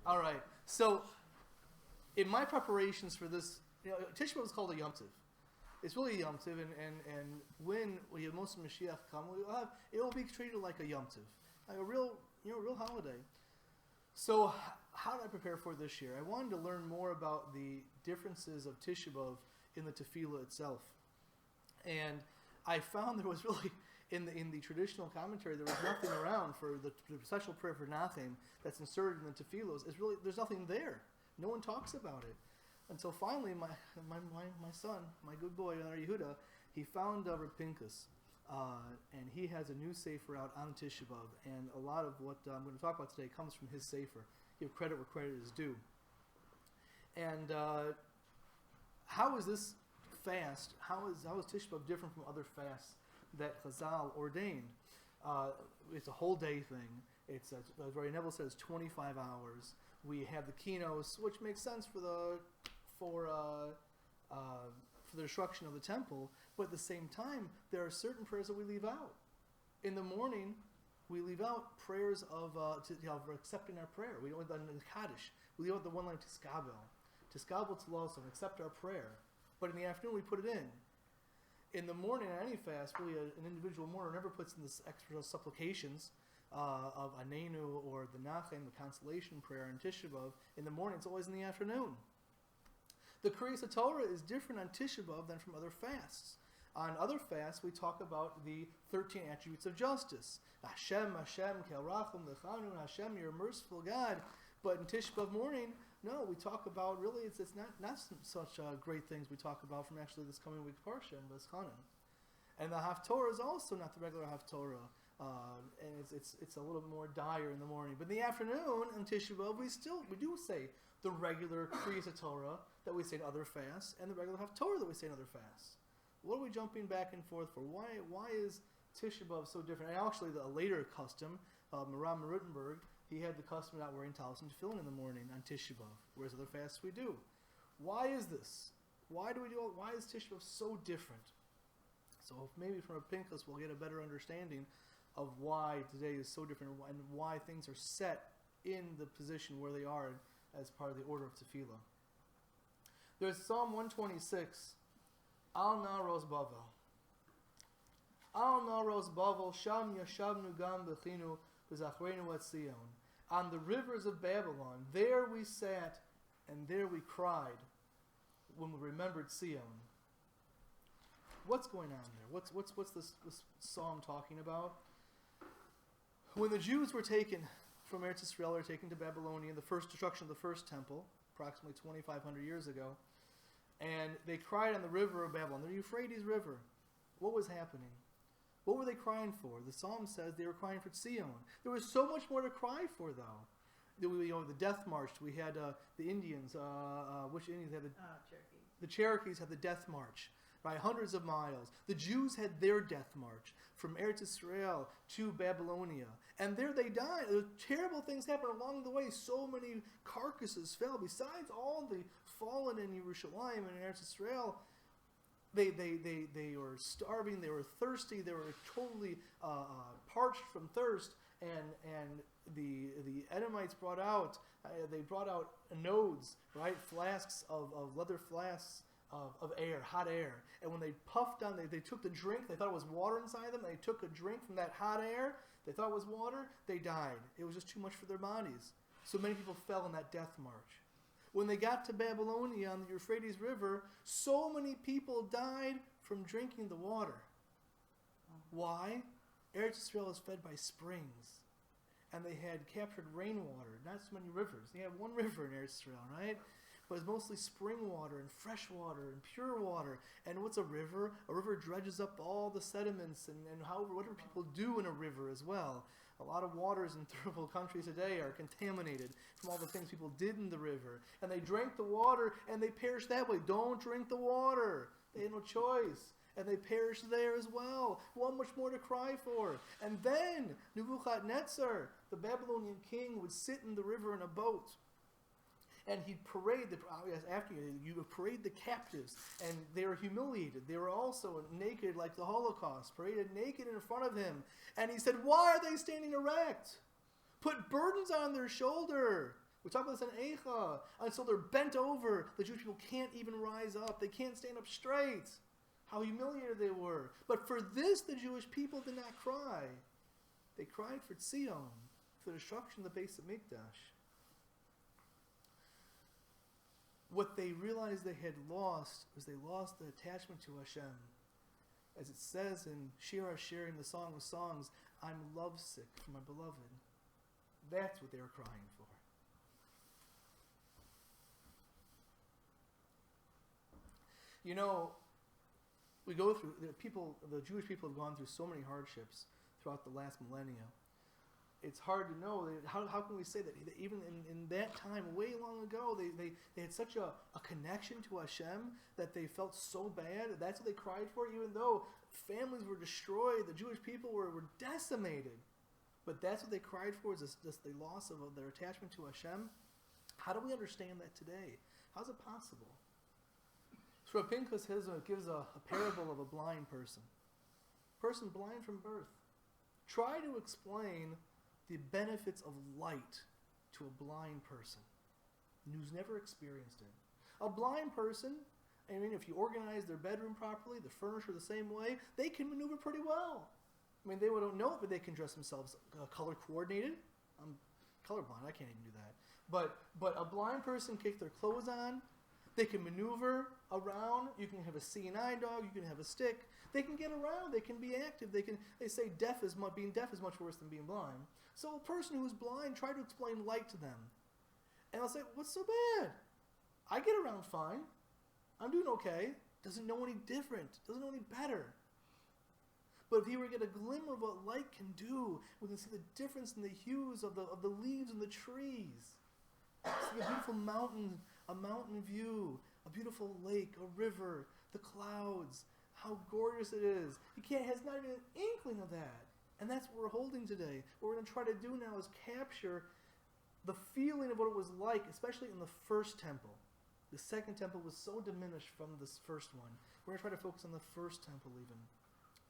All right. So, in my preparations for this, Tisha B'Av is called a Yom Tov. It's really a Yom Tov, and when we have Moshe Mashiach come, it will be treated like a Yom Tov, like a real holiday. So, how did I prepare for this year? I wanted to learn more about the differences of Tisha B'Av in the tefillah itself, and I found there was really in the traditional commentary there was nothing around for the special prayer for Nachem that's inserted in the tefillos. There's nothing there. No one talks about it until finally my son, my good boy Yehuda, he found Rav Pinkus, and he has a new sefer out on Tisha B'Av, and a lot of what I'm going to talk about today comes from his sefer. Give credit where credit is due. And how is this fast? How is Tisha B'Av different from other fasts that Chazal ordained? It's a whole day thing. It's as Rabbi Lindow says, 25 hours. We have the kinos, which makes sense for the destruction of the temple, but at the same time, there are certain prayers that we leave out. In the morning, we leave out prayers of accepting our prayer. We don't in the Kaddish. We leave out the one line Tiskabel Tzlosam, accept our prayer. But in the afternoon, we put it in. In the morning, on any fast, really an individual mourner never puts in this extra supplications of Anenu or the Nachem, the consolation prayer in Tisha B'Av. In the morning, it's always in the afternoon. The Kriyas Torah is different on Tisha B'Av than from other fasts. On other fasts, we talk about the 13 attributes of justice. Hashem, Kel Rachum, Lechanun, Hashem, you're a merciful God. But in Tisha B'Av morning, no, we talk about, really, it's not such great things we talk about from actually this coming week's Parsha and V'eschanan. And the Haftorah is also not the regular Haftorah. And it's a little more dire in the morning. But in the afternoon, on Tisha B'Av, we do say the regular Kriyas Torah that we say in other fasts, and the regular Haftorah that we say in other fasts. What are we jumping back and forth for? Why is Tisha B'Av so different? And actually, the later custom, Maram Ruttenberg, he had the custom of not wearing talis and tefillin in the morning on Tisha B'Av, whereas other fasts we do. Why is this? Why do we do it? Why is Tisha B'Av so different? So maybe from a Pinchas we'll get a better understanding of why today is so different and why things are set in the position where they are as part of the order of tefillah. There's Psalm 126, Al Naros Bavel. Al Naros Bavel, Sham Yashavnu Gam Bechinu B'Zachrenu at Sion. On the rivers of Babylon, there we sat and there we cried when we remembered Sion. What's going on there? What's this psalm talking about? When the Jews were taken from Eretz Yisrael, or taken to Babylonia, the first destruction of the first temple, approximately 2,500 years ago, and they cried on the river of Babylon, the Euphrates River. What was happening? What were they crying for? The psalm says they were crying for Zion. There was so much more to cry for, though. The death march. We had the Indians. Which Indians had Cherokee. The Cherokees had the death march, right? Hundreds of miles. The Jews had their death march from Eretz Yisrael to Babylonia. And there they died. Terrible things happened along the way. So many carcasses fell. Besides all the fallen in Yerushalayim and Eretz Yisrael, they were starving. They were thirsty. They were totally parched from thirst. And the Edomites brought out nodes, right? Flasks of leather flasks of air, hot air. And when they puffed on, they took the drink. They thought it was water inside them. They took a drink from that hot air. They thought it was water. They died. It was just too much for their bodies. So many people fell in that death march. When they got to Babylonia on the Euphrates River, so many people died from drinking the water. Why? Eretz Yisrael is fed by springs. And they had captured rainwater, not so many rivers. They had one river in Eretz Yisrael, right? But it's mostly spring water and fresh water and pure water. And what's a river? A river dredges up all the sediments and whatever people do in a river as well. A lot of waters in third world countries today are contaminated from all the things people did in the river. And they drank the water and they perished that way. Don't drink the water. They had no choice. And they perished there as well. One much more to cry for. And then Nebuchadnezzar, the Babylonian king, would sit in the river in a boat. And he'd parade you would parade the captives, and they were humiliated. They were also naked like the Holocaust, paraded naked in front of him. And he said, "Why are they standing erect? Put burdens on their shoulder. We talk about this in Eicha. And so they're bent over. The Jewish people can't even rise up. They can't stand up straight. How humiliated they were. But for this, the Jewish people did not cry. They cried for Tzion, for the destruction of the Beis Hamikdash. What they realized they had lost was they lost the attachment to Hashem. As it says in Shir HaShir, in the Song of Songs, I'm lovesick for my beloved. That's what they were crying for. You know, we go through, the Jewish people have gone through so many hardships throughout the last millennia. It's hard to know, how can we say that even in that time, way long ago, they had such a connection to Hashem that they felt so bad. That's what they cried for, even though families were destroyed, the Jewish people were decimated. But that's what they cried for, is this the loss of their attachment to Hashem. How do we understand that today? How's it possible? So Rabbi Pinchas gives a parable of a blind person blind from birth. Try to explain the benefits of light to a blind person who's never experienced it. A blind person, I mean, if you organize their bedroom properly, the furniture the same way, they can maneuver pretty well. I mean, they don't know it, but they can dress themselves color coordinated. I'm colorblind, I can't even do that. But a blind person can get their clothes on. They can maneuver around. You can have a seeing eye dog. You can have a stick. They can get around. They can be active. They say being deaf is much worse than being blind. So a person who's blind, try to explain light to them. And I'll say, what's so bad? I get around fine. I'm doing okay. Doesn't know any different. Doesn't know any better. But if you were to get a glimmer of what light can do, we can see the difference in the hues of the leaves and the trees. See a beautiful mountain, a mountain view, a beautiful lake, a river, the clouds, how gorgeous it is. Has not even an inkling of that. And that's what we're holding today. What we're going to try to do now is capture the feeling of what it was like, especially in the first temple. The second temple was so diminished from this first one. We're going to try to focus on the first temple even.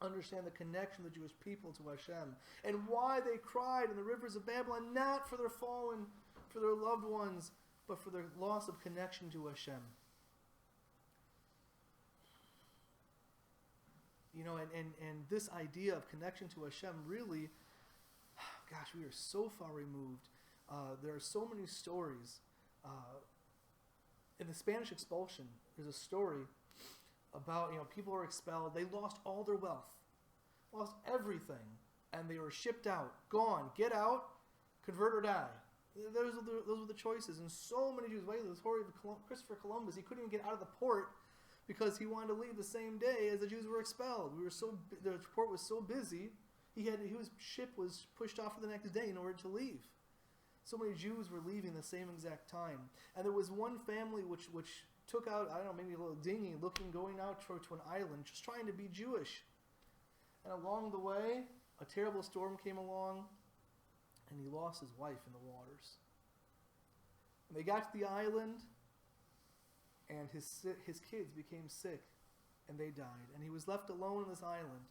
Understand the connection of the Jewish people to Hashem and why they cried in the rivers of Babylon, not for their fallen, for their loved ones, but for their loss of connection to Hashem. You know, and this idea of connection to Hashem really, gosh, we are so far removed. There are so many stories. In the Spanish expulsion, there's a story about, people were expelled. They lost all their wealth, lost everything, and they were shipped out, gone, get out, convert or die. Those were the choices. And so many Jews, the story of Christopher Columbus, he couldn't even get out of the port because he wanted to leave the same day as the Jews were expelled. The port was so busy, his ship was pushed off for the next day in order to leave. So many Jews were leaving the same exact time. And there was one family which took out, maybe a little dinghy going out to an island, just trying to be Jewish. And along the way, a terrible storm came along, and he lost his wife in the waters. And they got to the island, and his kids became sick, and they died. And he was left alone on this island.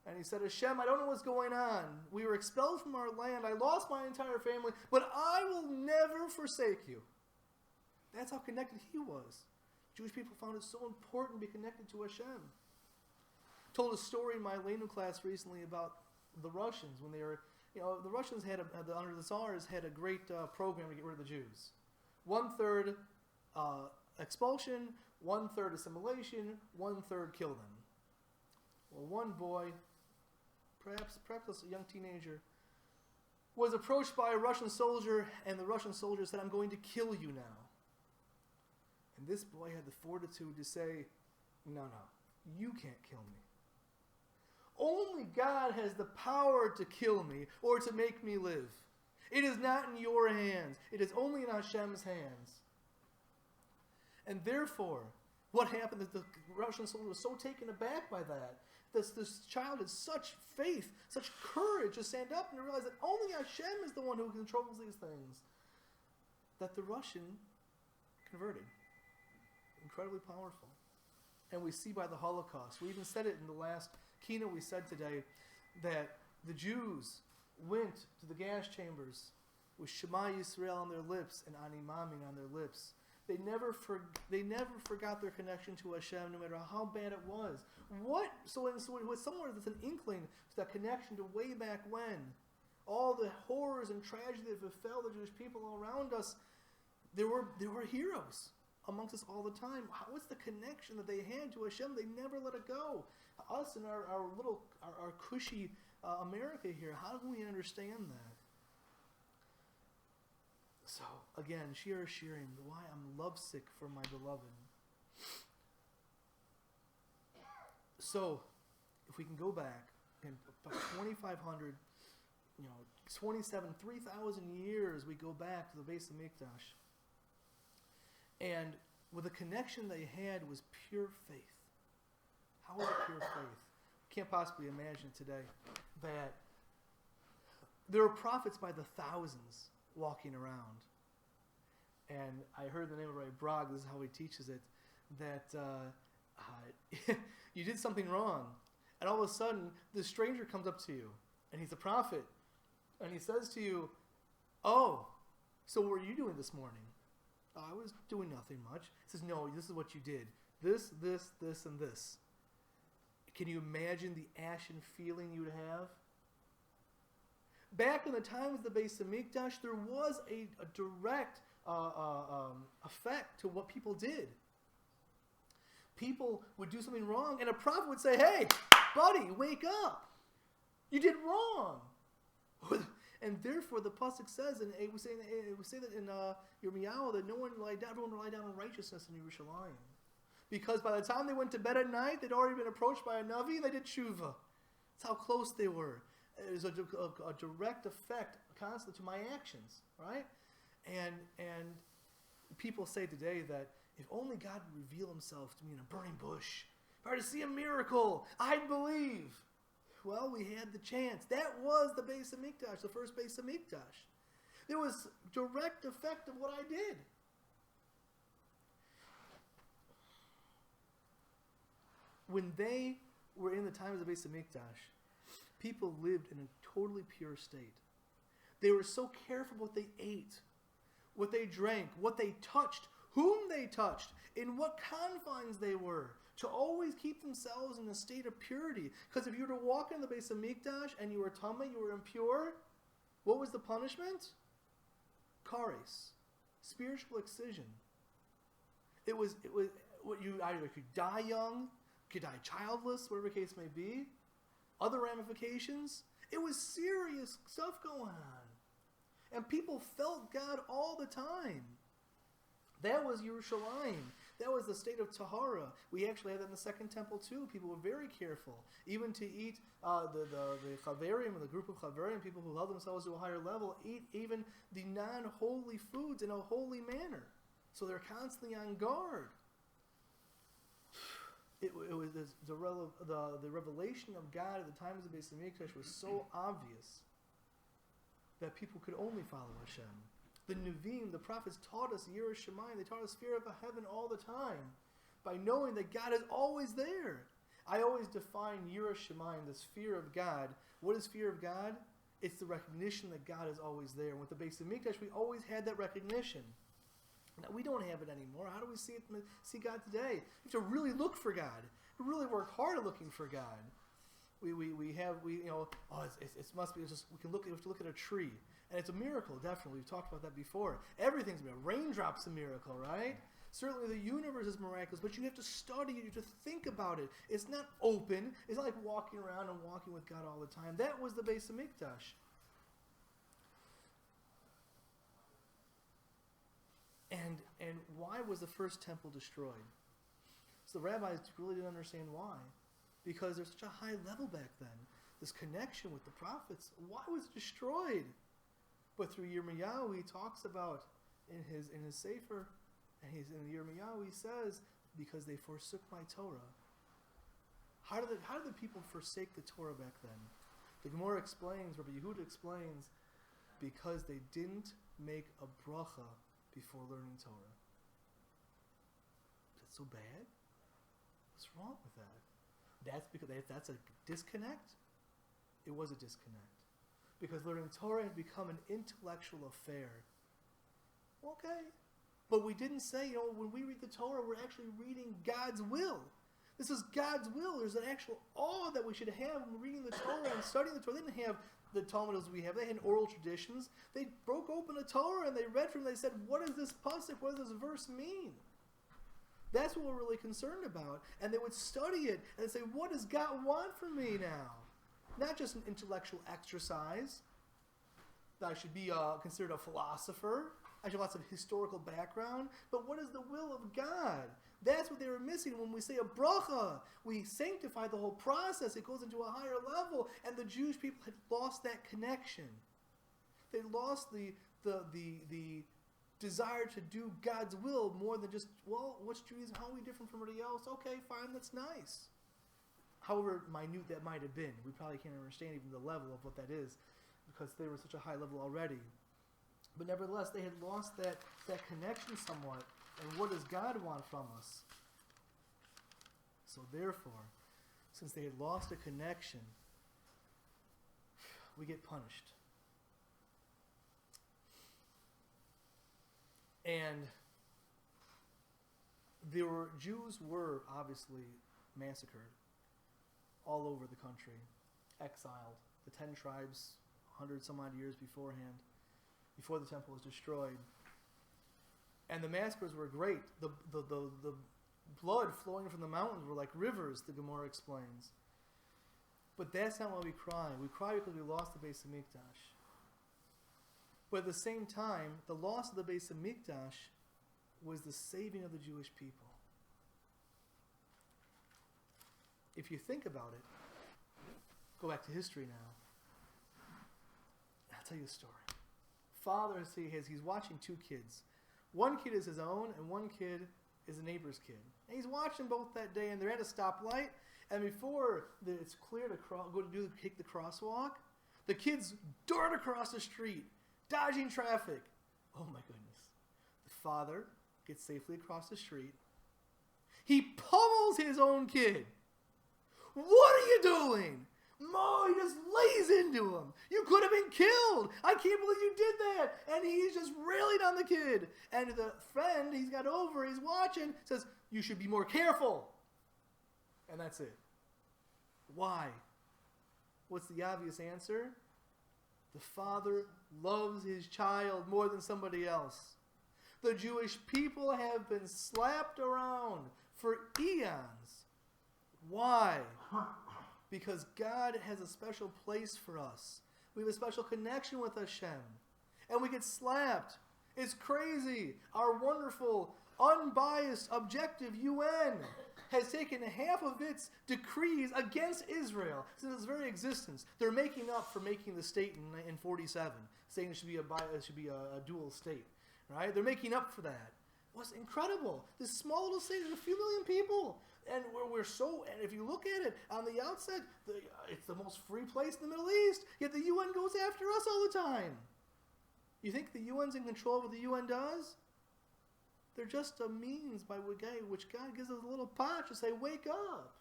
And he said, Hashem, I don't know what's going on. We were expelled from our land. I lost my entire family, but I will never forsake you. That's how connected he was. Jewish people found it so important to be connected to Hashem. Told a story in my Lindow class recently about the Russians when they were, the Russians under the Tsars had a great program to get rid of the Jews. 1/3 expulsion, 1/3 assimilation, 1/3 kill them. Well, one boy, perhaps a young teenager, was approached by a Russian soldier, and the Russian soldier said, I'm going to kill you now. And this boy had the fortitude to say, no, you can't kill me. Only God has the power to kill me or to make me live. It is not in your hands. It is only in Hashem's hands. And therefore, what happened is the Russian soldier was so taken aback by that. This child had such faith, such courage to stand up and to realize that only Hashem is the one who controls these things, that the Russian converted. Incredibly powerful. And we see by the Holocaust, we even said it in the last keynote we said today, that the Jews went to the gas chambers with Shema Yisrael on their lips and Ani Mamin on their lips. They never forgot their connection to Hashem, no matter how bad it was. So with somewhere there's an inkling to that connection to way back when. All the horrors and tragedy that befell the Jewish people around us, there were heroes amongst us all the time. What's the connection that they had to Hashem? They never let it go. Us in our cushy America here, how do we understand that? So, again, Shir Shirim, why I'm lovesick for my beloved. So, if we can go back, in about 2,500, 3,000 years, we go back to the base of Mikdash. And with the connection they had was pure faith. How was it pure faith? Can't possibly imagine today that there were prophets by the thousands walking around. And I heard the name of Rabbi Bragg, this is how he teaches it, that you did something wrong. And all of a sudden, this stranger comes up to you, and he's a prophet. And he says to you, "Oh, so what were you doing this morning?" "I was doing nothing much." He says, "No, this is what you did. This, and this." Can you imagine the ashen feeling you would have? Back in the times of the base of Mikdash, there was a direct effect to what people did. People would do something wrong, and a prophet would say, "Hey, buddy, wake up. You did wrong." And therefore, the pasuk says, and we say that in Yirmiyahu, that everyone will lie down in righteousness in Yerushalayim. Because by the time they went to bed at night, they'd already been approached by a Navi, and they did tshuva. That's how close they were. There's a direct effect constantly to my actions, right? And people say today that if only God would reveal himself to me in a burning bush, if I were to see a miracle, I'd believe. Well, we had the chance. That was the base of Mikdash, the first base of Mikdash. There was direct effect of what I did. When they were in the time of the base of Mikdash, people lived in a totally pure state. They were so careful what they ate, what they drank, what they touched, whom they touched, in what confines they were, to always keep themselves in a state of purity. Because if you were to walk in the base of Mikdash and you were tamei, you were impure, what was the punishment? Kares, spiritual excision. It was what you either could die young, could die childless, whatever the case may be. Other ramifications. It was serious stuff going on. And people felt God all the time. That was Yerushalayim. That was the state of Tahara. We actually had that in the Second Temple too. People were very careful. Even to eat the Chaverim, the group of Chaverim, people who held themselves to a higher level, eat even the non-holy foods in a holy manner. So they're constantly on guard. It was the revelation of God at the time of the Beis Hamikdash was so obvious that people could only follow Hashem. The Nevi'im, the prophets, taught us Yiras Shamayim. They taught us fear of heaven all the time by knowing that God is always there. I always define Yiras Shamayim, this fear of God. What is fear of God? It's the recognition that God is always there. And with the Beis Hamikdash, we always had that recognition. Now, we don't have it anymore. How do we see God today? We have to really look for God. We really work hard at looking for God. We must be just, we have to look at a tree. And it's a miracle, definitely. We've talked about that before. Everything's a miracle. Raindrop's a miracle, right? Certainly the universe is miraculous, but you have to study it. You have to think about it. It's not open. It's not like walking around and walking with God all the time. That was the Beis Hamikdash. And why was the first temple destroyed? So the rabbis really didn't understand why. Because there's such a high level back then. This connection with the prophets. Why was it destroyed? But through Yirmiyahu, he talks about in his Sefer, and he's in Yirmiyahu, he says, because they forsook my Torah. How did the people forsake the Torah back then? The Gemara explains, Rabbi Yehuda explains, because they didn't make a bracha before learning Torah. Is that so bad? What's wrong with that? That's because that's a disconnect. It was a disconnect. because learning Torah had become an intellectual affair. Okay. But we didn't say, when we read the Torah, we're actually reading God's will. This is God's will. There's an actual awe that we should have when reading the Torah and studying the Torah. They didn't have the Talmud as we have. They had oral traditions. They broke open the Torah and they read from it. They said, what does this pasuk, what does this verse mean? That's what we're really concerned about. And they would study it and say, what does God want from me now? Not just an intellectual exercise, that I should be considered a philosopher. I should have lots of historical background. But what is the will of God? That's what they were missing. When we say a bracha, we sanctify the whole process. It goes into a higher level. And the Jewish people had lost that connection. They lost the desire to do God's will more than just, what's Judaism? How are we different from everybody else? Okay, fine, that's nice. However minute that might have been, we probably can't understand even the level of what that is because they were such a high level already. But nevertheless, they had lost that connection somewhat. And what does God want from us? So therefore, since they had lost a connection, we get punished. And Jews were obviously massacred all over the country, exiled. The 10 tribes, 100 some odd years beforehand, before the temple was destroyed. And the massacres were great. The blood flowing from the mountains were like rivers, the Gemara explains. But that's not why we cry. We cry because we lost the Beis Hamikdash. But at the same time, the loss of the Beis Hamikdash was the saving of the Jewish people. If you think about it, go back to history now. I'll tell you a story. Father, he's watching 2 kids. One kid is his own, and one kid is a neighbor's kid. And he's watching both that day, and they're at a stoplight. And before it's clear to take the crosswalk, the kids dart across the street, dodging traffic. Oh my goodness. The father gets safely across the street. He pummels his own kid. What are you doing? Mo, he just lays into him. You could have been killed. I can't believe you did that. And he's just railing on the kid. And the friend he's got over, he's watching, says, you should be more careful. And that's it. Why? What's the obvious answer? The father loves his child more than somebody else. The Jewish people have been slapped around for eons. Why? Because God has a special place for us. We have a special connection with Hashem. And we get slapped. It's crazy. Our wonderful, unbiased, objective UN has taken half of its decrees against Israel since its very existence. They're making up for making the state in 47, saying it should be a dual state. Right? They're making up for that. What's incredible? This small little state is a few million people. And and if you look at it on the outset, it's the most free place in the Middle East, yet the UN goes after us all the time. You think the UN's in control of what the UN does? They're just a means by which God gives us a little patch to say, wake up.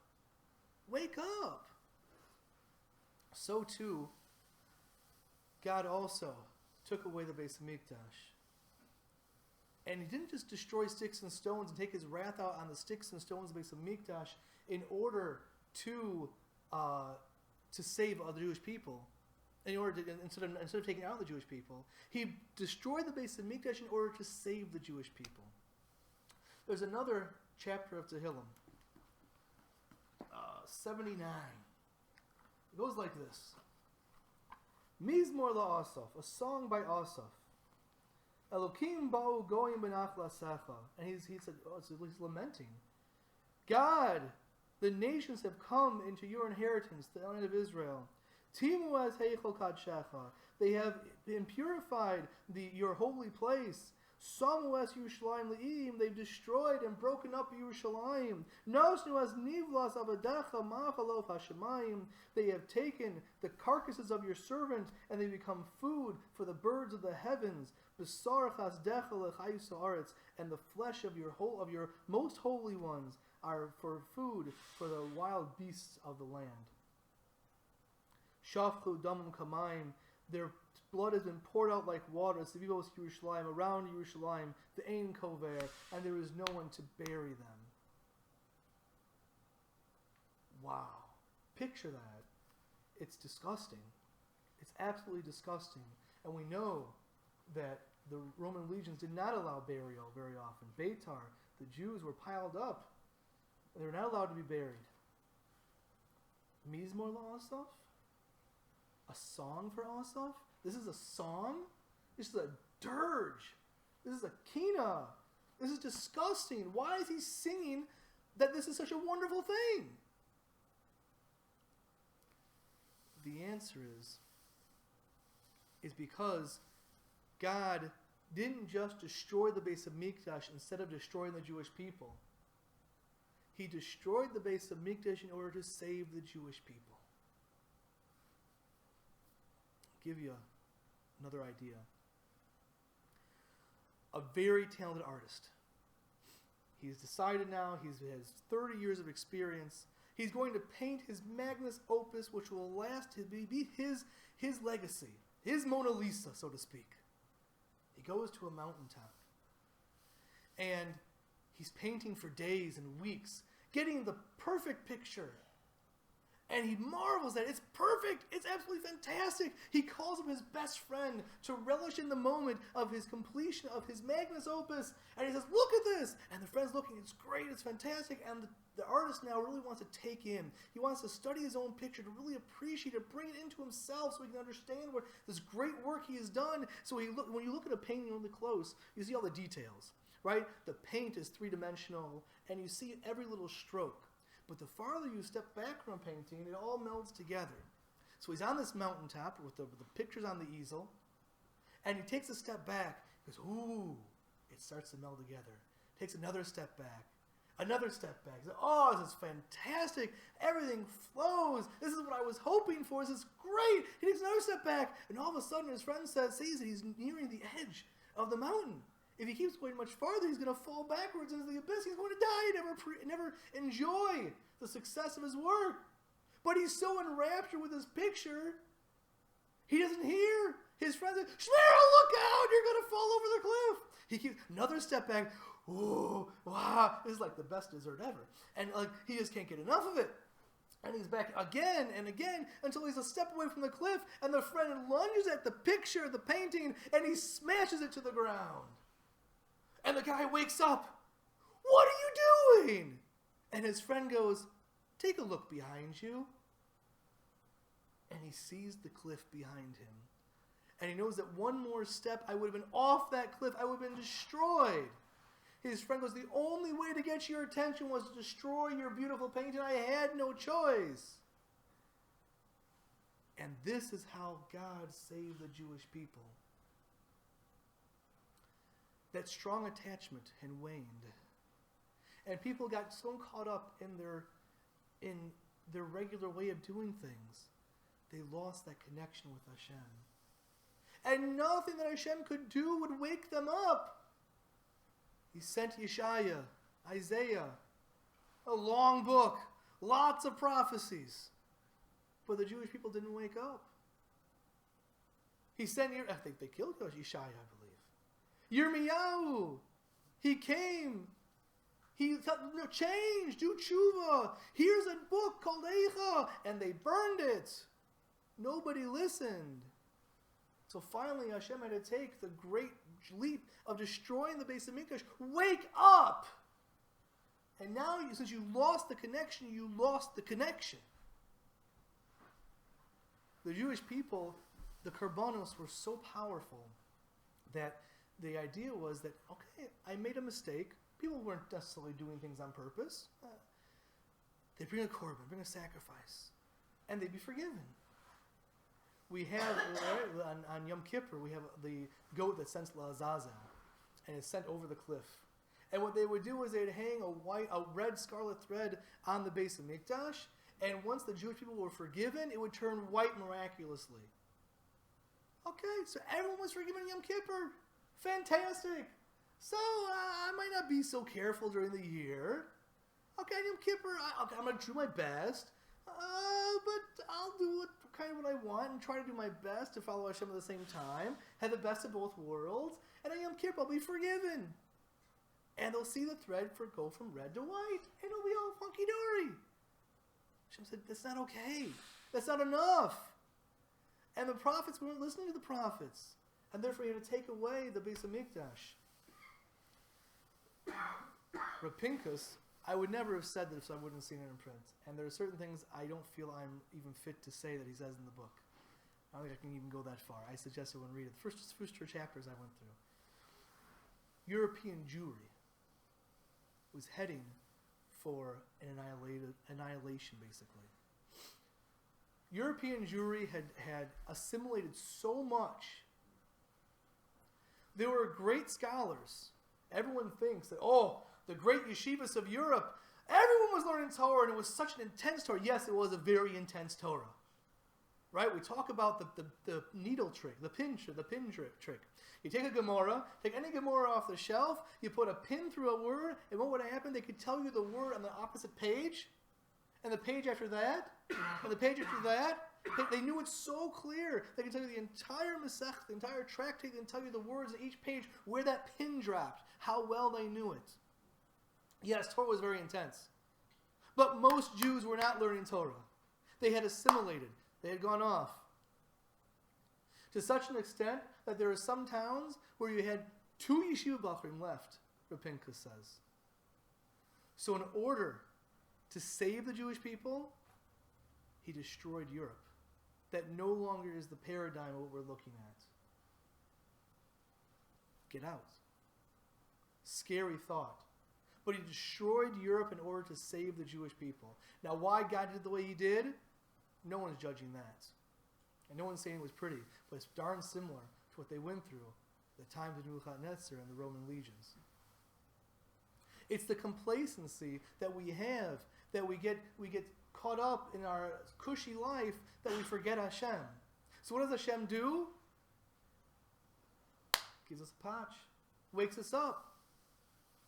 Wake up. So too, God also took away the Beis Hamikdash. And he didn't just destroy sticks and stones and take his wrath out on the sticks and stones of the Beis Hamikdash in order to save other Jewish people. Instead of taking out the Jewish people, he destroyed the Beis Hamikdash in order to save the Jewish people. There's another chapter of Tehillim, 79. It goes like this: Mizmor la'asaf, a song by Asaf. Elokim ba'u goyim benach lasecha. And he said, he's lamenting. God, the nations have come into your inheritance, the land of Israel. Timu as heichol kadshecha. They have been purified your holy place. Samu as Yerushalayim le'im. They've destroyed and broken up Yerushalayim. Nosnu as nivlas avadecha machalof hashemayim. They have taken the carcasses of your servant and they become food for the birds of the heavens. B'sar chasdecha lechayus haaretz, and the flesh of your most holy ones are for food for the wild beasts of the land. Shafchu damim kamayim. their blood has been poured out like water. Sevivos Yerushalayim, around Yerushalayim, the Ein Kover, and there is no one to bury them. Wow. Picture that. It's disgusting. It's absolutely disgusting. And we know that the Roman legions did not allow burial very often. Beitar, the Jews were piled up. They were not allowed to be buried. Mizmor la'asaf? A song for Asaf? This is a song? This is a dirge. This is a kina. This is disgusting. Why is he singing that this is such a wonderful thing? The answer is because God didn't just destroy the Beis Hamikdash instead of destroying the Jewish people. He destroyed the Beis Hamikdash in order to save the Jewish people. I'll give you another idea. A very talented artist. He's decided now, he has 30 years of experience. He's going to paint his magnus opus, which will last, be his legacy, his Mona Lisa, so to speak. He goes to a mountaintop, and he's painting for days and weeks, getting the perfect picture. And he marvels at it. It's perfect. It's absolutely fantastic. He calls him his best friend to relish in the moment of his completion of his magnus opus. And he says, look at this. And the friend's looking. It's great. It's fantastic. And the artist now really wants to take in. He wants to study his own picture, to really appreciate it, bring it into himself so he can understand what this great work he has done. So when you look at a painting really close, you see all the details, right? The paint is three-dimensional, and you see every little stroke. But the farther you step back from a painting, it all melds together. So he's on this mountaintop with the pictures on the easel, and he takes a step back. He goes, ooh, it starts to meld together. Takes another step back. Another step back. He says, oh, this is fantastic. Everything flows. This is what I was hoping for. This is great. He takes another step back, and all of a sudden his friend sees that he's nearing the edge of the mountain. If he keeps going much farther, he's going to fall backwards into the abyss. He's going to die and never enjoy the success of his work. But he's so enraptured with his picture, he doesn't hear his friend say, Shmuel, look out! You're going to fall over the cliff. He keeps another step back. Ooh, wow. This is like the best dessert ever. And he just can't get enough of it. And he's back again and again until he's a step away from the cliff, and the friend lunges at the picture, the painting, and he smashes it to the ground. And the guy wakes up. What are you doing? And his friend goes, take a look behind you. And he sees the cliff behind him. And he knows that one more step, I would have been off that cliff. I would have been destroyed. His friend goes, the only way to get your attention was to destroy your beautiful painting. I had no choice. And this is how God saved the Jewish people. That strong attachment had waned. And people got so caught up in their regular way of doing things, they lost that connection with Hashem. And nothing that Hashem could do would wake them up. He sent Yeshaya, Isaiah, a long book, lots of prophecies. But the Jewish people didn't wake up. He sent, I think they killed Yeshaya, I believe. Yirmiyahu, he came. He said, no, change, do tshuva. Here's a book called Eicha, and they burned it. Nobody listened. So finally, Hashem had to take the great leap of destroying the Beis Hamikdash. Wake up! And now, since you lost the connection, you lost the connection. The Jewish people, the Karbanos, were so powerful that the idea was that, okay, I made a mistake. People weren't necessarily doing things on purpose. They'd bring a korban, bring a sacrifice, and they'd be forgiven. We have, on Yom Kippur, we have the goat that's sent to Azazel, and is sent over the cliff. And what they would do is they'd hang a red scarlet thread on the Beis Hamikdash, and once the Jewish people were forgiven, it would turn white miraculously. Okay, so everyone was forgiven Yom Kippur. Fantastic. So I might not be so careful during the year. Okay, Yom Kippur, I'm going to do my best, but I'll do it kind of what I want and try to do my best to follow Hashem at the same time, have the best of both worlds, and on Yom Kippur I'll be forgiven. And they'll see the thread go from red to white, and it'll be all funky-dory. Hashem said, that's not okay. That's not enough. And the prophets weren't listening to the prophets. And therefore, he had to take away the Beis HaMikdash. Rapinkus, I would never have said this if I wouldn't have seen it in print. And there are certain things I don't feel I'm even fit to say that he says in the book. I don't think I can even go that far. I suggest everyone read it. The first two chapters I went through. European Jewry was heading for an annihilation, basically. European Jewry had assimilated so much. There were great scholars. Everyone thinks that, the great yeshivas of Europe, everyone was learning Torah, and it was such an intense Torah. Yes, it was a very intense Torah. Right? We talk about the needle trick, the pin trick. You take a Gemara, take any Gemara off the shelf, you put a pin through a word, and what would happen? They could tell you the word on the opposite page, and the page after that, and the page after that. They knew it so clear. They could tell you the entire Masech, the entire tractate, and tell you the words on each page, where that pin dropped, how well they knew it. Yes, Torah was very intense. But most Jews were not learning Torah. They had assimilated. They had gone off. To such an extent that there are some towns where you had 2 yeshiva bachrim left, Rapinkus says. So in order to save the Jewish people, he destroyed Europe. That no longer is the paradigm of what we're looking at. Get out. Scary thought. But he destroyed Europe in order to save the Jewish people. Now, why God did it the way he did? No one's judging that. And no one's saying it was pretty, but it's darn similar to what they went through at the times of Nebuchadnezzar and the Roman legions. It's the complacency that we have, that we get caught up in our cushy life, that we forget Hashem. So what does Hashem do? Gives us a patch, wakes us up.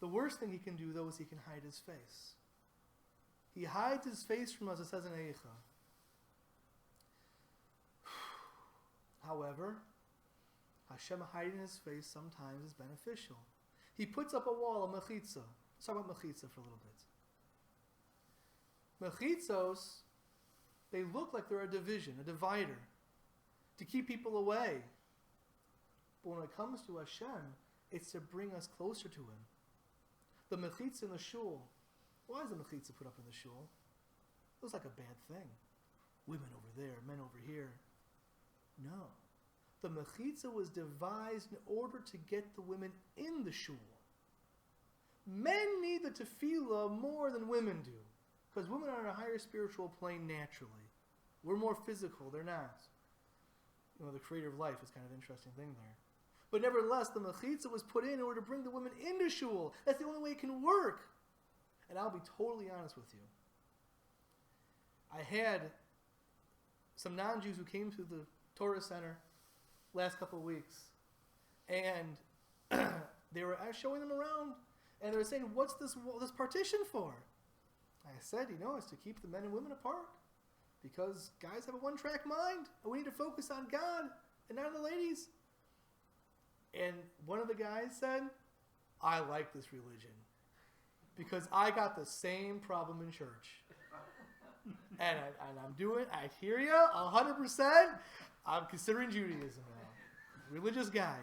The worst thing he can do, though, is he can hide his face. He hides his face from us, it says in Eicha. However, Hashem hiding his face sometimes is beneficial. He puts up a wall, a mechitza. Let's talk about mechitza for a little bit. Mechitzos, they look like they're a division, a divider, to keep people away. But when it comes to Hashem, it's to bring us closer to him. The mechitza in the shul. Why is the mechitza put up in the shul? It looks like a bad thing. Women over there, men over here. No. The mechitza was devised in order to get the women in the shul. Men need the tefillah more than women do. Because women are on a higher spiritual plane naturally. We're more physical, they're not. The creative life is kind of an interesting thing there. But nevertheless, the mechitza was put in order to bring the women into shul. That's the only way it can work. And I'll be totally honest with you. I had some non-Jews who came to the Torah Center last couple of weeks. And they were showing them around. And they were saying, what's this partition for? I said, it's to keep the men and women apart. Because guys have a one-track mind. And we need to focus on God and not on the ladies. And one of the guys said, I like this religion. Because I got the same problem in church. and I hear you 100%. I'm considering Judaism now. Religious guy.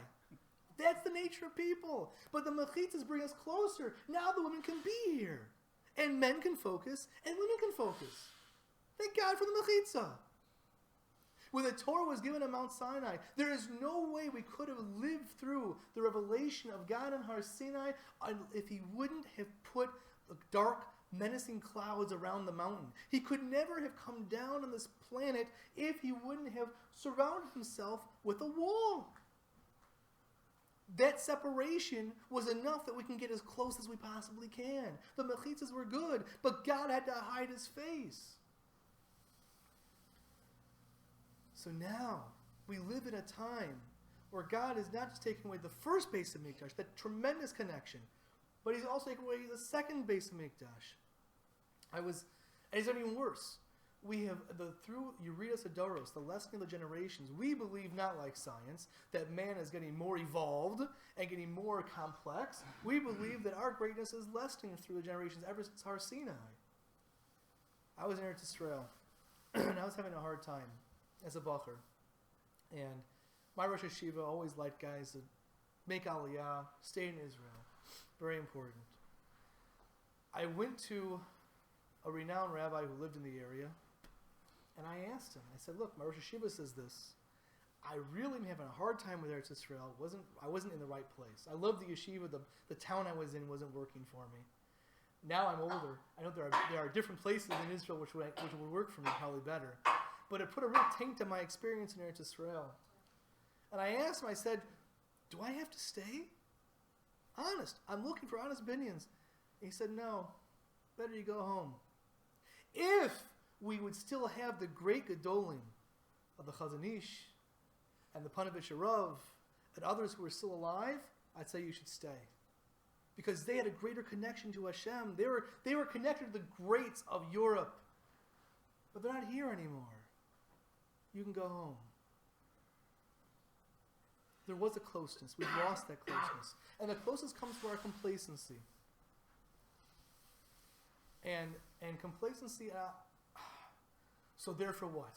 That's the nature of people. But the mechitzas bring us closer. Now the women can be here. And men can focus, and women can focus. Thank God for the mechitza. When the Torah was given at Mount Sinai, there is no way we could have lived through the revelation of God on Har Sinai if he wouldn't have put the dark, menacing clouds around the mountain. He could never have come down on this planet if he wouldn't have surrounded himself with a wall. That separation was enough that we can get as close as we possibly can. The mechitzas were good, but God had to hide his face. So now, we live in a time where God is not just taking away the first Beis HaMikdash, that tremendous connection, but he's also taking away the second Beis HaMikdash. And it's even worse. we have, through Yuridas Adoros, the lessening of the generations, we believe not like science, that man is getting more evolved and getting more complex. We believe that our greatness is lessening through the generations ever since Har Sinai. I was in Eretz Israel, and I was having a hard time as a bacher. And my Rosh Hashiva always liked guys to make Aliyah, stay in Israel. Very important. I went to a renowned rabbi who lived in the area, and I asked him, I said, look, my Rosh Hashiva says this. I really am having a hard time with Eretz Israel. I wasn't in the right place. I love the yeshiva. The town I was in wasn't working for me. Now I'm older. I know there are different places in Israel which would work for me probably better. But it put a real taint on my experience in Eretz Israel. And I asked him, I said, do I have to stay? Honest. I'm looking for honest opinions. And he said, no. Better you go home. If we would still have the great Gedolim of the Chazon Ish and the Panovich Arav and others who are still alive, I'd say you should stay. Because they had a greater connection to Hashem. They were connected to the greats of Europe. But they're not here anymore. You can go home. There was a closeness. We've lost that closeness. And the closeness comes from our complacency. And complacency, so therefore what?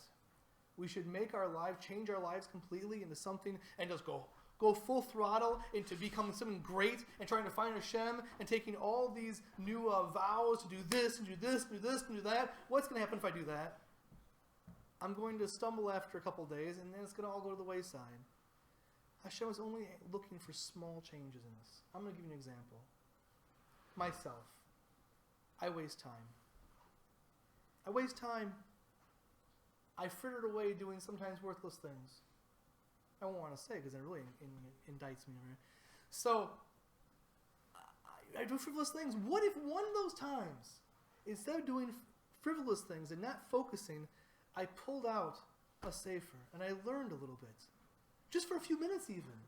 We should make our lives, change our lives completely into something and just go full throttle into becoming something great and trying to find Hashem and taking all these new vows to do this and do this and do this and do that. What's going to happen if I do that? I'm going to stumble after a couple of days and then it's going to all go to the wayside. Hashem is only looking for small changes in this. I'm going to give you an example. Myself. I waste time. I fritter it away doing sometimes worthless things. I won't want to say because it really indicts me. Right? So, I do frivolous things. What if one of those times, instead of doing frivolous things and not focusing, I pulled out a sefer and I learned a little bit? Just for a few minutes even.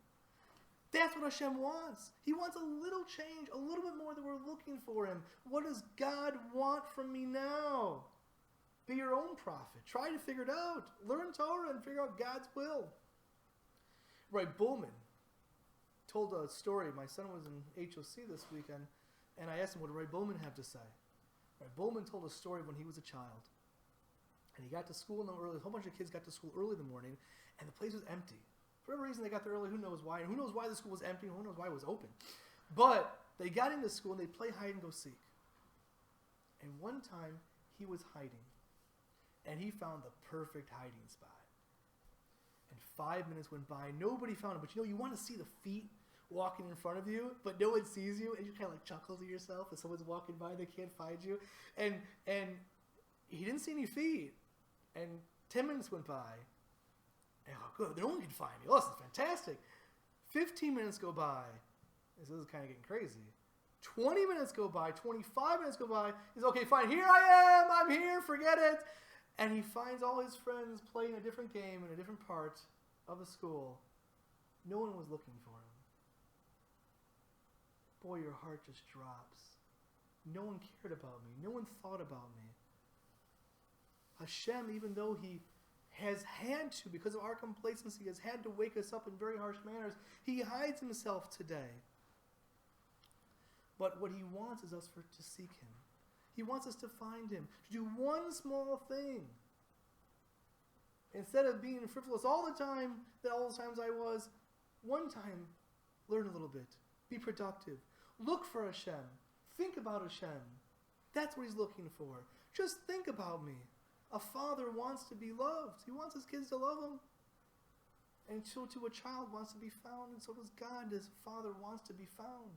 That's what Hashem wants. He wants a little change, a little bit more than we're looking for Him. What does God want from me now? Be your own prophet. Try to figure it out. Learn Torah and figure out God's will. Rabbi Bullman told a story. My son was in HOC this weekend, and I asked him, what did Rabbi Bullman have to say? Rabbi Bullman told a story when he was a child. And he got to school early. A whole bunch of kids got to school early in the morning, and the place was empty. For whatever reason, they got there early. Who knows why? And who knows why the school was empty? And who knows why it was open? But they got into school, and they play hide and go seek. And one time, he was hiding. And he found the perfect hiding spot. And 5 minutes went by. Nobody found him. But you want to see the feet walking in front of you, but no one sees you, and you kind of chuckle to yourself as someone's walking by, they can't find you. And he didn't see any feet. And 10 minutes went by. And good, no one can find me. Oh, this is fantastic. 15 minutes go by. This is kind of getting crazy. 20 minutes go by. 25 minutes go by. He's okay, fine. Here I am. I'm here. Forget it. And he finds all his friends playing a different game in a different part of the school. No one was looking for him. Boy, your heart just drops. No one cared about me. No one thought about me. Hashem, even though He has had to, because of our complacency, has had to wake us up in very harsh manners, He hides Himself today. But what He wants is us to seek Him. He wants us to find Him, to do one small thing. Instead of being frivolous all the time, all the times I was, one time, learn a little bit. Be productive. Look for Hashem. Think about Hashem. That's what He's looking for. Just think about me. A father wants to be loved. He wants his kids to love him. And so too a child wants to be found, and so does God. His Father wants to be found.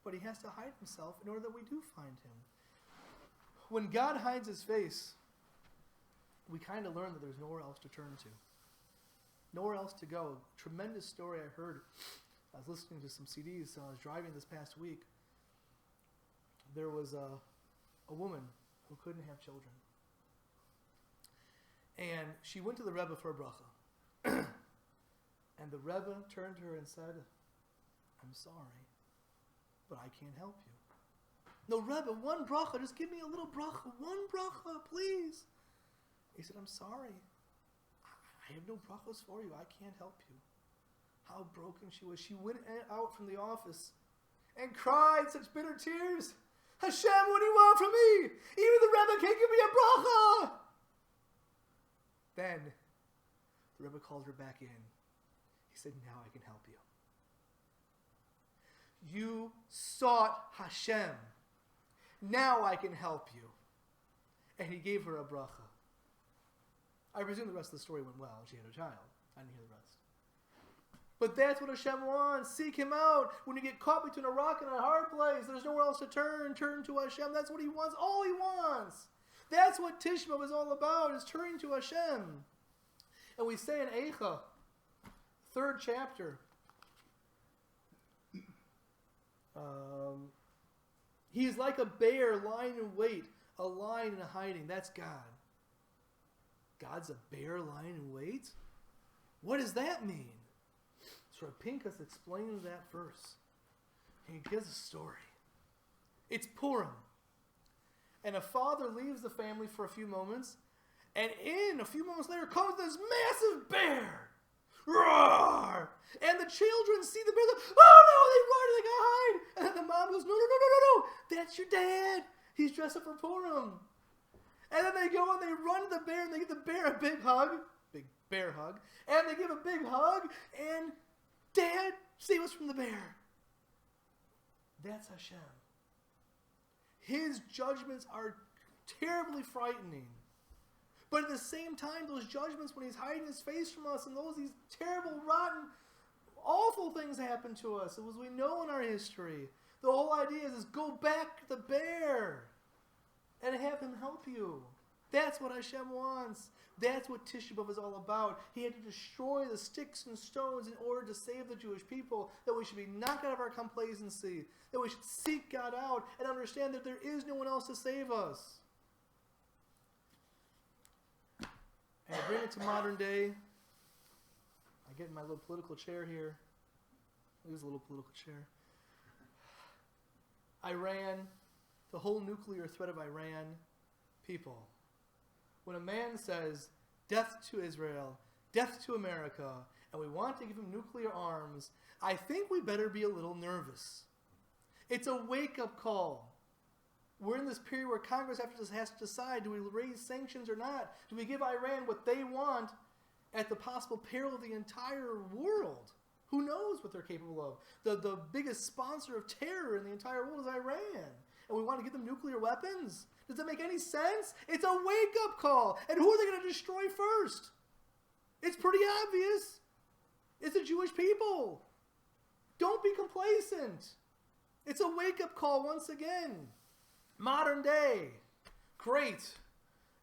But He has to hide Himself in order that we do find Him. When God hides His face, we kind of learn that there's nowhere else to turn to. Nowhere else to go. Tremendous story I heard. I was listening to some CDs, so I was driving this past week. There was a woman who couldn't have children. And she went to the Rebbe for a bracha. And the Rebbe turned to her and said, I'm sorry, but I can't help you. No, Rebbe, one bracha, just give me a little bracha, one bracha, please. He said, I'm sorry. I have no brachos for you. I can't help you. How broken she was. She went out from the office and cried such bitter tears. Hashem, what do you want from me? Even the Rebbe can't give me a bracha. Then the Rebbe called her back in. He said, now I can help you. You sought Hashem. Now I can help you. And he gave her a bracha. I presume the rest of the story went well. She had a child. I didn't hear the rest. But that's what Hashem wants. Seek Him out. When you get caught between a rock and a hard place, there's nowhere else to turn. Turn to Hashem. That's what He wants. All He wants. That's what Tisha B'Av is all about, is turning to Hashem. And we say in Eicha, 3rd chapter, He is like a bear lying in wait, a lion in hiding. That's God. God's a bear lying in wait? What does that mean? So Pinchas explains that verse. He gives a story. It's Purim. And a father leaves the family for a few moments, and in a few moments later comes this massive bear. Roar! And the children see the bear. Oh no, they run and they go hide. And then the mom goes, no. That's your dad. He's dressed up for Purim. And then they go and they run to the bear and they give the bear a big hug. Big bear hug. And they give a big hug. And Dad, save us from the bear. That's Hashem. His judgments are terribly frightening. But at the same time, those judgments, when He's hiding His face from us, and these terrible, rotten, awful things happen to us, as we know in our history, the whole idea is go back to the bear and have Him help you. That's what Hashem wants. That's what Tisha B'Av is all about. He had to destroy the sticks and stones in order to save the Jewish people, that we should be knocked out of our complacency, that we should seek God out and understand that there is no one else to save us. And I bring it to modern day. I get in my little political chair here. Here's a little political chair. Iran, the whole nuclear threat of Iran, people. When a man says, death to Israel, death to America, and we want to give him nuclear arms, I think we better be a little nervous. It's a wake-up call. We're in this period where Congress has to decide, do we raise sanctions or not? Do we give Iran what they want at the possible peril of the entire world? Who knows what they're capable of? The biggest sponsor of terror in the entire world is Iran. And we want to give them nuclear weapons? Does that make any sense? It's a wake-up call. And who are they going to destroy first? It's pretty obvious. It's the Jewish people. Don't be complacent. It's a wake-up call once again. Modern day. Great.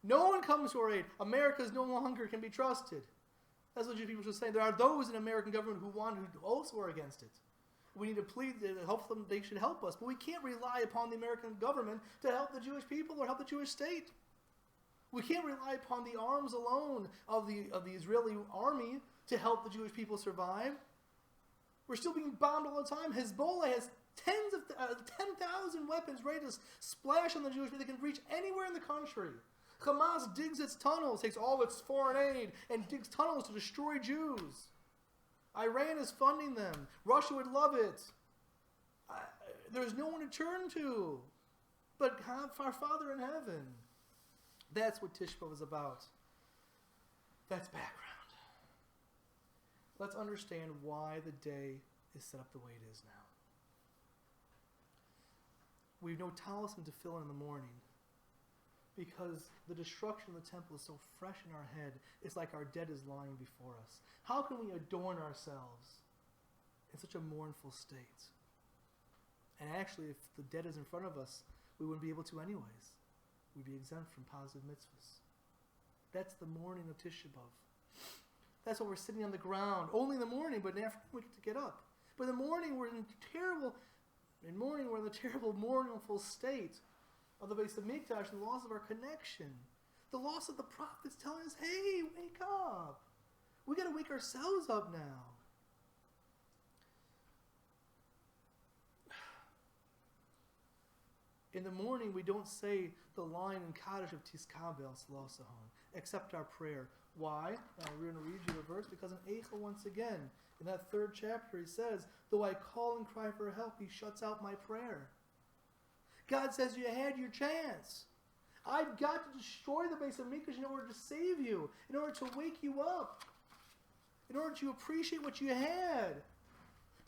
No one comes to our aid. America no longer can be trusted. That's what Jewish people should say. There are those in American government who also are against it. We need to plead, help them, they should help us. But we can't rely upon the American government to help the Jewish people or help the Jewish state. We can't rely upon the arms alone of the Israeli army to help the Jewish people survive. We're still being bombed all the time. Hezbollah has 10,000 weapons ready to splash on the Jewish people. They can reach anywhere in the country. Hamas digs its tunnels, takes all of its foreign aid, and digs tunnels to destroy Jews. Iran is funding them. Russia would love it. There's no one to turn to but our Father in heaven. That's what Tisha B'Av is about. That's background. Let's understand why the day is set up the way it is now. We have no talisman to fill in the morning because the destruction of the temple is so fresh in our head. It's like our dead is lying before us. How can we adorn ourselves in such a mournful state? And actually, if the dead is in front of us, we wouldn't be able to anyways. We'd be exempt from positive mitzvahs. That's the morning of Tisha B'Av. That's why we're sitting on the ground. Only in the morning, but in the afternoon we get to get up. But in the morning we're in the terrible mournful state of the Beis Hamikdash and the loss of our connection. The loss of the prophets telling us, hey, wake up. We got to wake ourselves up now. In the morning, we don't say the line in Kaddish of Tiskabel Slosahon, except our prayer. Why? We're going to read you the verse, because in Eichel, once again, in that 3rd chapter, he says, though I call and cry for help, he shuts out my prayer. God says, you had your chance. I've got to destroy the base of Mikdash in order to save you, in order to wake you up, in order to appreciate what you had.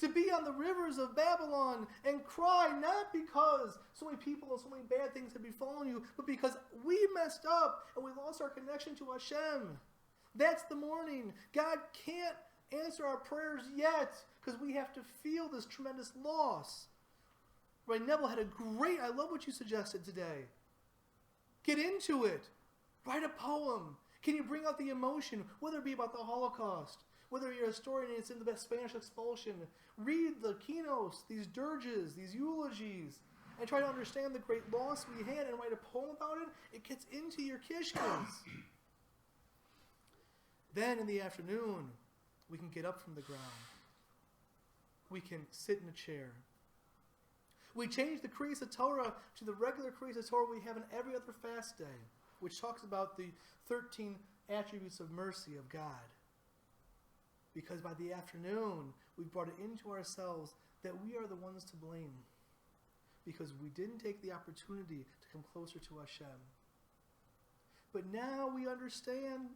To be on the rivers of Babylon and cry, not because so many people and so many bad things have befallen you, but because we messed up and we lost our connection to Hashem. That's the morning. God can't answer our prayers yet because we have to feel this tremendous loss. Right, Neville had I love what you suggested today. Get into it. Write a poem. Can you bring out the emotion, whether it be about the Holocaust, whether you're a historian and it's in the Spanish expulsion. Read the keynotes, these dirges, these eulogies, and try to understand the great loss we had and write a poem about it. It gets into your kishkas. Then in the afternoon, we can get up from the ground. We can sit in a chair. We change the Kriyas Torah to the regular Kriyas Torah we have on every other fast day, which talks about the 13 attributes of mercy of God. Because by the afternoon, we've brought it into ourselves that we are the ones to blame. Because we didn't take the opportunity to come closer to Hashem. But now we understand,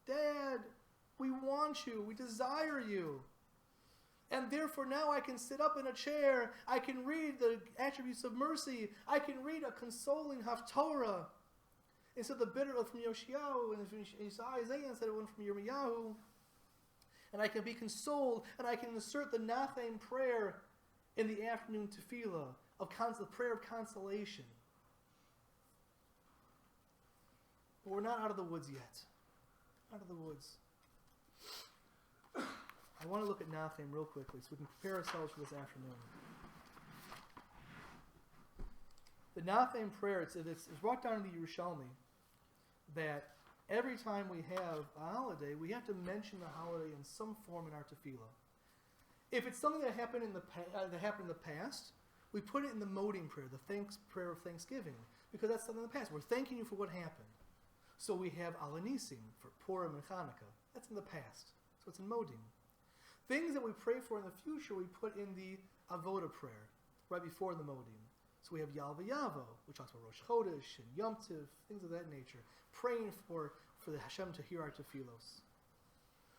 Dad, we want you, we desire you. And therefore now I can sit up in a chair, I can read the attributes of mercy, I can read a consoling Haftorah. Instead of the bitter from Yoshiyahu and Isaiah, instead of one from Yirmiyahu. And I can be consoled, and I can insert the Nachem prayer in the afternoon tefillah, the prayer of consolation. But we're not out of the woods yet. Out of the woods. I want to look at Nachem real quickly so we can prepare ourselves for this afternoon. The Nachem prayer, it's brought down in the Yerushalmi that every time we have a holiday, we have to mention the holiday in some form in our tefillah. If it's something that happened in the past, we put it in the moding prayer, the prayer of thanksgiving, because that's something in the past. We're thanking you for what happened. So we have Alanisim for Purim and Hanukkah. That's in the past. So it's in moding. Things that we pray for in the future, we put in the Avodah prayer, right before the moding. So we have Yalva Yavo, which talks about Rosh Chodesh and Yom Tiv, things of that nature. Praying for the Hashem to hear our tefillos.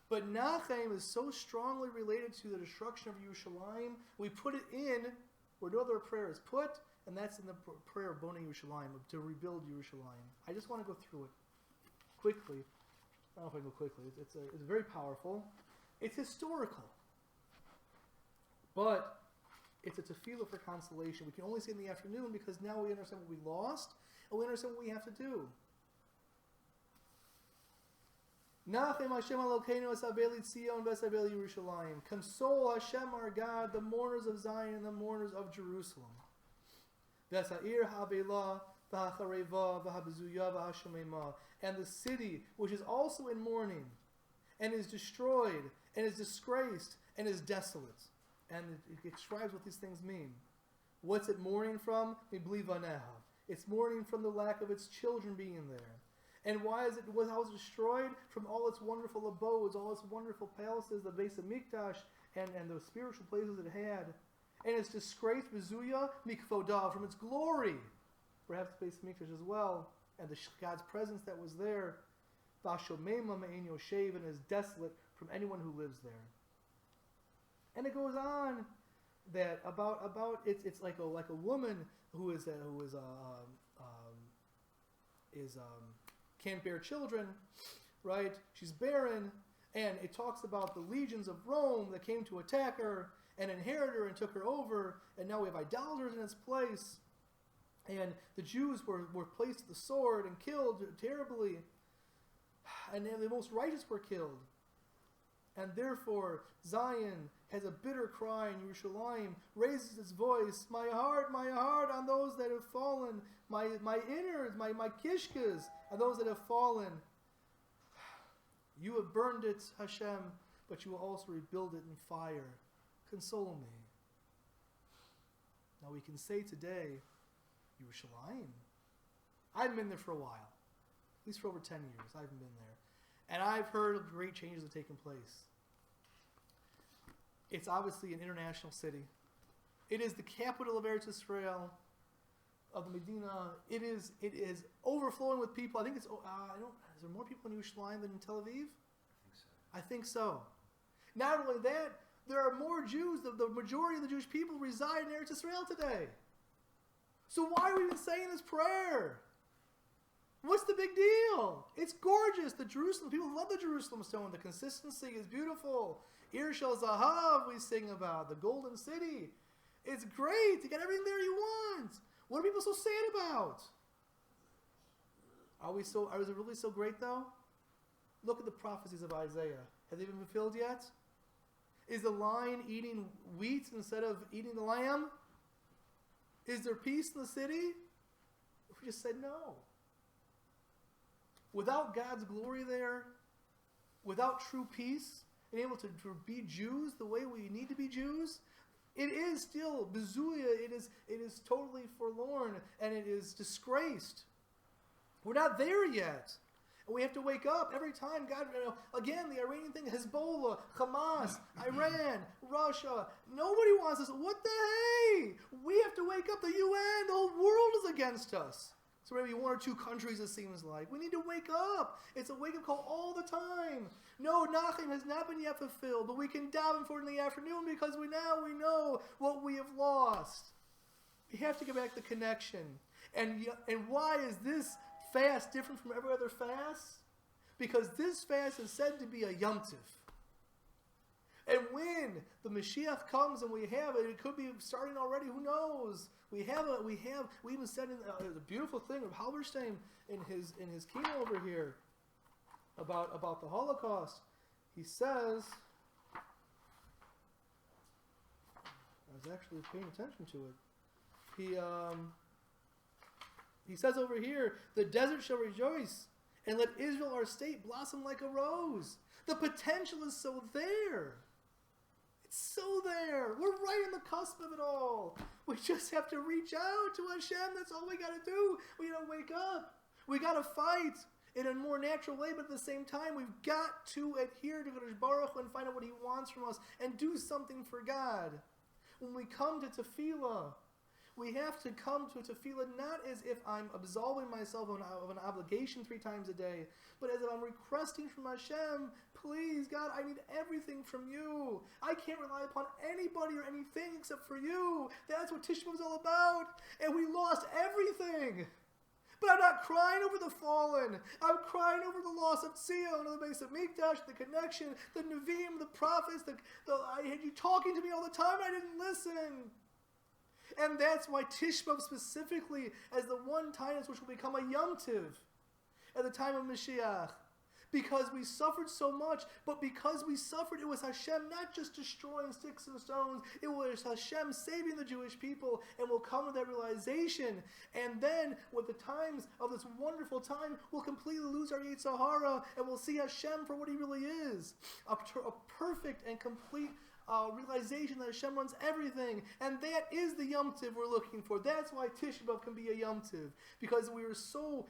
But Nachem is so strongly related to the destruction of Yerushalayim, we put it in where no other prayer is put, and that's in the prayer of Bonei Yerushalayim, to rebuild Yerushalayim. I just want to go through it quickly. I don't know if I can go quickly. It's very powerful. It's historical. But it's a tefillah for consolation. We can only say in the afternoon because now we understand what we lost, and we understand what we have to do. Nachem Hashem Elokeinu es Avei Tzion v'es Avei Yerushalayim. Console Hashem our God, the mourners of Zion and the mourners of Jerusalem. V'es ha'ir ha'avela v'ha'chareva v'ha'bezuya v'ha'shomema. And the city which is also in mourning, and is destroyed, and is disgraced, and is desolate. And it describes what these things mean. What's it mourning from? Mibli vaneha. It's mourning from the lack of its children being there. And why is it? How was it destroyed? From all its wonderful abodes, all its wonderful palaces, the base of Mikdash, and the spiritual places it had. And it's disgraced, Bezuya, Mikvodah, from its glory. Perhaps the base of Mikdash as well. And God's presence that was there. Vashomema me'en yoshev, and is desolate from anyone who lives there. And it goes on that about it's like a woman who can't bear children, right? She's barren, and it talks about the legions of Rome that came to attack her and inherit her and took her over, and now we have idolaters in its place, and the Jews were placed to the sword and killed terribly, and the most righteous were killed. And therefore, Zion has a bitter cry, and Yerushalayim raises its voice, my heart on those that have fallen, my innards, my kishkas, and those that have fallen. You have burned it, Hashem, but you will also rebuild it in fire. Console me. Now we can say today Yerushalayim. I haven't been there for a while. At least for over 10 years. I haven't been there. And I've heard great changes have taken place. It's obviously an international city. It is the capital of Eretz Israel, of the Medina. It is overflowing with people. I think it's, is there more people in Yerushalayim than in Tel Aviv? I think so. Not only that, there are more Jews. The majority of the Jewish people reside in Eretz Israel today. So why are we even saying this prayer? What's the big deal? It's gorgeous. The Jerusalem, people love the Jerusalem stone. The consistency is beautiful. Ir Shel Zahav we sing about, the golden city. It's great. You got everything there you want. What are people so sad about? Is it really so great though? Look at the prophecies of Isaiah. Have they been fulfilled yet? Is the lion eating wheat instead of eating the lamb? Is there peace in the city? We just said no. Without God's glory there, without true peace, and able to be Jews the way we need to be Jews, it is still bezuya. It is totally forlorn, and it is disgraced. We're not there yet. And we have to wake up every time. God, again, the Iranian thing, Hezbollah, Hamas, Iran, Russia. Nobody wants us. What the hey? We have to wake up. The UN, the whole world is against us. So maybe one or two countries, it seems like. We need to wake up. It's a wake-up call all the time. No, Nachim has not been yet fulfilled, but we can daven for it in the afternoon because we know what we have lost. We have to get back the connection. And why is this fast different from every other fast? Because this fast is said to be a Yom Tov. And when the Mashiach comes and we have it, it could be starting already, who knows? We even said in the beautiful thing of Halberstein in his keynote over here about the Holocaust. He says, I was actually paying attention to it. He says over here, the desert shall rejoice, and let Israel, our state, blossom like a rose. The potential is so there. It's so there. We're right in the cusp of it all. We just have to reach out to Hashem. That's all we got to do. We got to wake up. We got to fight in a more natural way, but at the same time, we've got to adhere to Kadosh Baruch Hu and find out what He wants from us and do something for God. When we come to tefillah, we have to come to tefillah not as if I'm absolving myself of an obligation 3 times a day, but as if I'm requesting from Hashem, please, God, I need everything from you. I can't rely upon anybody or anything except for you. That's what Tisha was all about. And we lost everything. But I'm not crying over the fallen. I'm crying over the loss of Tzion, of the base of Mikdash, the connection, the Nevi'im, the prophets. I had you talking to me all the time. I didn't listen. And that's why Tisha B'Av specifically as the one time which will become a Yom Tov at the time of Mashiach. Because we suffered so much, but because we suffered, it was Hashem not just destroying sticks and stones, it was Hashem saving the Jewish people, and we'll come to that realization. And then, with the times of this wonderful time, we'll completely lose our Yetzer Hara, and we'll see Hashem for what He really is. A perfect and complete realization that Hashem runs everything, and that is the Yom Tov we're looking for. That's why Tisha B'Av can be a Yom Tov, because we were so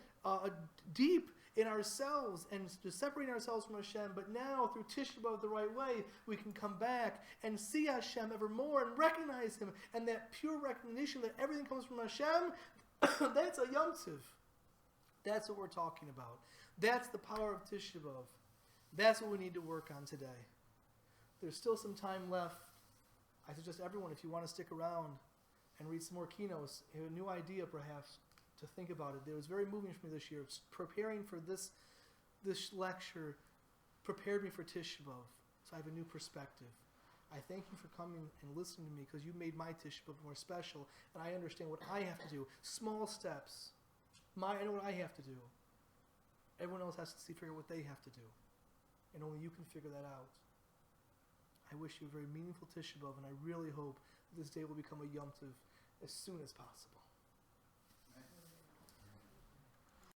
deep in ourselves and to separating ourselves from Hashem, but now through Tisha B'Av the right way, we can come back and see Hashem ever more and recognize Him, and that pure recognition that everything comes from Hashem, that's a Yom Tov. That's what we're talking about. That's the power of Tisha B'Av. That's what we need to work on today. There's still some time left. I suggest everyone, if you want to stick around and read some more keynotes, have a new idea perhaps to think about it. It was very moving for me this year. Preparing for this lecture prepared me for Tisha B'Av. So I have a new perspective. I thank you for coming and listening to me because you made my Tisha B'Av more special, and I understand what I have to do. Small steps. I know what I have to do. Everyone else has to figure out what they have to do. And only you can figure that out. I wish you a very meaningful Tisha B'Av, and I really hope this day will become a Yom Tov as soon as possible.